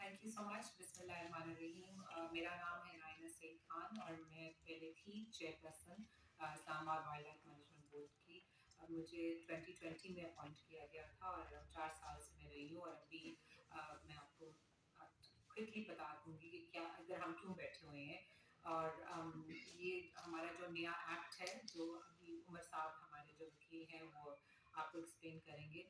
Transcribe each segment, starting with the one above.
Thank you so مچ. بسم اللہ الرحمن الرحیم. میرا نام ہے نائنہ سعید خان اور میں پہلے تھی چیئر پرسن اسلام آباد وائلڈ لائف مینجمنٹ بورڈ کی. مجھے 2020 میں اپوائنٹ کیا گیا تھا اور 4 سال سے میں رہی ہوں. اور ابھی میں آپ کو کوئکلی بتا دوں گی کہ کیا اگر ہم کیوں بیٹھے ہوئے ہیں. اور یہ ہمارا جو نیا ایکٹ ہے جو ابھی عمر صاحب ہمارے جو وکیل ہیں وہ آپ کو ایکسپلین کریں گے.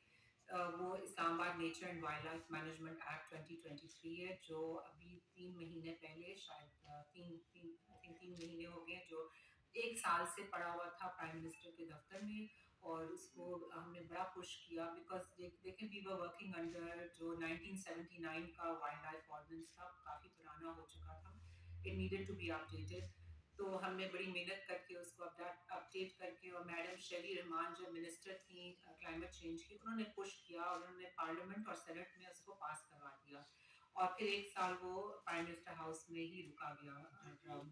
وہ Islamabad nature and wildlife management act 2023 ہے جو ابھی 3 مہینے پہلے شاید 3 مہینے ہو گئے جو 1 سال سے پڑا ہوا تھا پرائم منسٹر کے دفتر میں. اور اس کو ہم نے بڑا پش کیا بیکاز دیکھیں وی ور ورکنگ انڈر جو 1979 کا وائلڈ لائف آرڈیننس تھا, کافی پرانا ہو چکا تھا. It needed to be updated. تو ہم نے بڑی محنت کر کے اس کو اپڈیٹ کر کے, اور میڈم شیری رحمان جو منسٹر تھیں کلائمیٹ چینج کی, انہوں نے پش کیا اور انہوں نے پارلیمنٹ اور سینٹ میں اس کو پاس کروا دیا. اور پھر 1 سال وہ پرائم منسٹر ہاؤس میں ہی رکا گیا. اور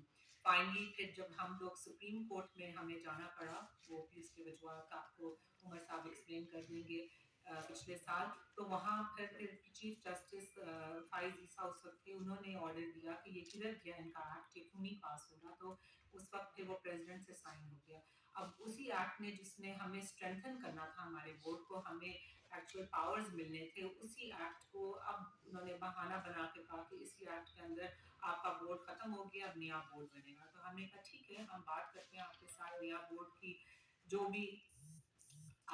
فائنلی پھر جب ہم لوگ سپریم کورٹ میں ہمیں جانا پڑا, وہ بھی اس کے وجوہات آپ کو عمر صاحب ایکسپلین کر دیں گے پچھلے سال, تو وہاں پھر چیف جسٹس فائز عیسیٰ اس وقت تھے, انہوں نے آرڈر دیا کہ یہ کدھر گیا ان کا ایکٹ, یہ کیوں نہیں پاس ہوگا. تو اس وقت پھر وہ پریزیڈنٹ سے سائن ہو گیا. اب اسی ایکٹ نے جس نے ہمیں اسٹرینتھن کرنا تھا ہمارے بورڈ کو, ہمیں ایکچوئل پاورز ملنے تھے, اسی ایکٹ کو اب انہوں نے بہانہ بنا کے کہا کہ اسی ایکٹ کے اندر آپ کا بورڈ ختم ہو گیا, اب نیا بورڈ بنے گا. تو ہم نے کہا ٹھیک ہے, ہم بات کرتے ہیں آپ کے ساتھ نیا بورڈ کی جو بھی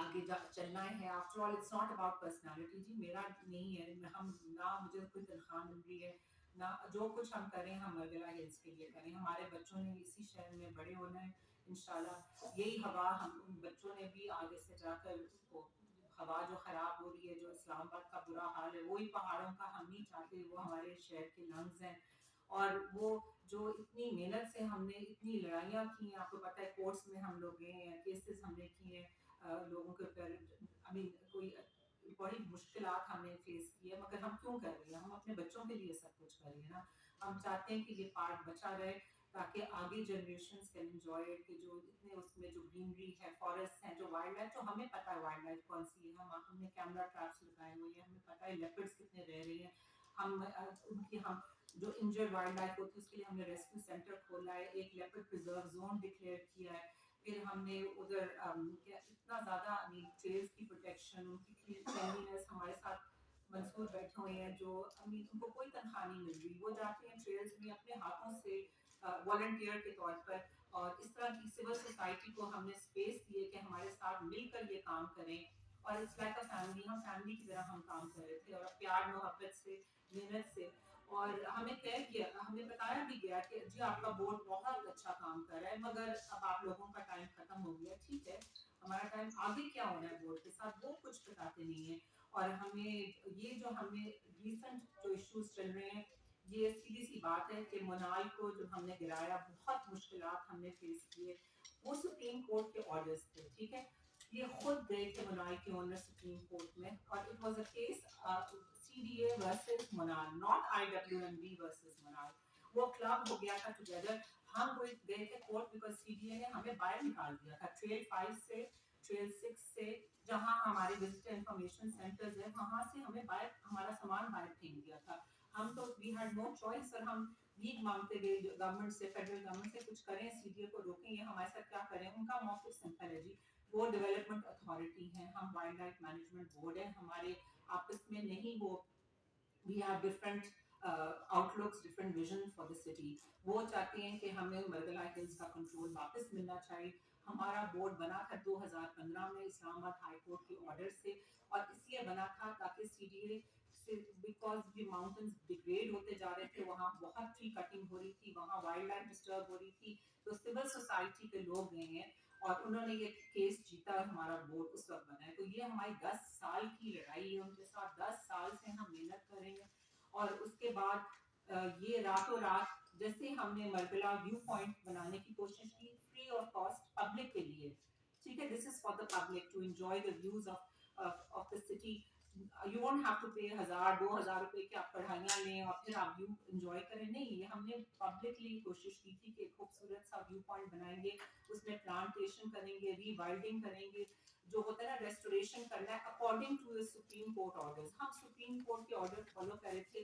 آگے چلنا ہے. After all it's not about personality جی, میرا نہیں ہے, ہم نہ مجھے کوئی تنخواہ مل رہی ہے, نہ جو کچھ ہم کریں ہم مرگلا ہلز کے لیے کریں. ہمارے بچوں نے اسی شہر میں بڑے ہونا ہے انشاءاللہ. یہی ہوا ہم ان بچوں نے بھی آگے سے جا کر وہ ہوا جو خراب ہو رہی ہے, جو اسلام آباد کا برا حال ہے, وہی پہاڑوں کا ہم نہیں چاہتے, وہ ہمارے شہر کے لنگز ہیں. اور وہ جو اتنی محنت سے ہم نے اتنی لڑائیاں کی ہیں, آپ کو پتہ ہے کورٹس میں ہم لوگ گئے ہیں, کیسز ہم نے کیے ہیں لوگوں کے اوپر, کوئی بڑی مشکلات ہم نے فیس کی ہے, مگر ہم کیوں کر رہے ہیں, ہم اپنے بچوں کے لیے سب کچھ کر رہے ہیں نا. ہم چاہتے ہیں کہ یہ پارٹ بچا رہے تاکہ آگے جنریشنز کین انجوائے کہ جو اتنے اس میں جو گرینری ہے, فارسٹ ہیں, جو وائلڈ لائف, جو ہمیں پتہ ہے وائلڈ لائف کون سی ہے, ہم نے کیمرا ٹریپس لگائے ہوئے ہیں, ہمیں پتہ ہے لیپرڈس کتنے رہ رہے ہیں, ہم ان کی ہم جو انجرڈ وائلڈ لائف ہوتی ہے اس کے لیے ہم نے ریسکیو سینٹر کھولا ہے, ایک لیپرڈ پریزرو زون ڈکلیئر کیا ہے. پھر ہم نے ادھر اتنا زیادہ ٹریلز کی پروٹیکشن, ان کی کلینلینس, ہمارے ساتھ منصور بیٹھے ہوئے ہیں جو ان کو کوئی تنخواہ نہیں مل رہی, وہ جاتے ہیں ٹریلز میں اپنے ہاتھوں سے والنٹیئر کے طور پر. اور اس طرح کی سول سوسائٹی کو ہم نے اسپیس دیے کہ ہمارے ساتھ مل کر یہ کام کریں, اور اٹس لائک اے فیملی, ہم فیملی کی طرح ہم کام کر رہے تھے, اور پیار محبت سے محنت سے. اور ہمیں طے کیا, ہمیں بتایا بھی گیا کہ جی آپ کا بورڈ بہت اچھا کام کر رہا ہے, مگر اب آپ لوگوں کا ٹائم ختم ہو گیا. ٹھیک ہے, ہمارا ٹائم آگے کیا ہونا ہے بورڈ کے ساتھ وہ کچھ بتاتے نہیں ہیں. اور ہمیں یہ جو ہم نے ریسنٹ جو ایشوز چل رہے ہیں, یہ سیدھی سی بات ہے کہ منال کو جو ہم نے گرایا, بہت مشکلات ہم نے فیس کیے. وہ سپریم کورٹ کے آرڈرز تھے, ٹھیک ہے, یہ خود گئے تھے منال کے اونر سپریم کورٹ میں, اور it was a case C D A versus Manal, not I W M B versus Manal. وہ کلب ہو گیا تھا ٹوگیدر. ہم گئے تھے court because C D A نے ہمیں باہر نکال دیا تھا ٹریل 5 سے, ٹریل 6 سے, جہاں ہمارے وزٹر انفارمیشن سینٹرز ہیں, وہاں سے ہمیں باہر ہمارا سامان باہر پھینک دیا تھا. ہم تو وی ہیڈ نو چوائس, اور ہم بھیک مانگتے گئے گورنمنٹ سے, فیڈرل گورنمنٹ سے کچھ کریں, سی ڈی اے کو روکیں, یہ ہمارے ساتھ کیا کریں. ان کا موقف سمپل ہے جی, وہ ڈیولپمنٹ اتھارٹی ہیں, ہم وائلڈ لائف مینجمنٹ بورڈ ہے, ہمارے آپس میں نہیں وہ we have different outlooks, different vision for the city. وہ چاہتے ہیں کہ ہمیں مرگلا ہلز کا کنٹرول واپس ملنا چاہیے. ہمارا بورڈ بنا تھا 2015 میں اسلام آباد ہائی کورٹ کے آرڈر سے, اور اس لیے بنا تھا تاکہ سی ڈی اے سے, بیکاز یہ ماؤنٹینز ڈیگریڈ ہوتے جا رہے تھے, وہاں بہت ٹری کٹنگ ہو رہی تھی, وہاں وائلڈ لائف ڈسٹرب ہو رہی تھی, تو سول سوسائٹی کے لوگ گئے ہیں اور انہوں نے یہ کیس جیتا, اور ہمارا بورڈ اس وقت بنا ہے. تو یہ ہماری 10 سال کی لڑائی ہے ان کے ساتھ, 10 سال سے ہم محنت کر رہے ہیں. اور اس کے بعد یہ راتوں رات, جیسے ہم نے مرگلا ویو پوائنٹ بنانے کی کوشش کی فری آف کاسٹ پبلک کے لیے, ٹھیک ہے, this is for the public to enjoy the views of the city. You won't have to pay 1000-2000 روپے کہ آپ پڑھائیاں لیں اور پھر آپ ویو انجوائے کریں. نہیں, یہ ہم نے پبلکلی کوشش کی تھی کہ خوبصورت سا ویو پوائنٹ بنائیں گے, اس میں پلانٹیشن کریں گے, ری وائلڈنگ کریں گے, جو ہوتا ہے نا ریسٹوریشن کرنا ہے according to supreme court orders. ہم سپریم کورٹ کے آرڈر فالو کر رہے تھے,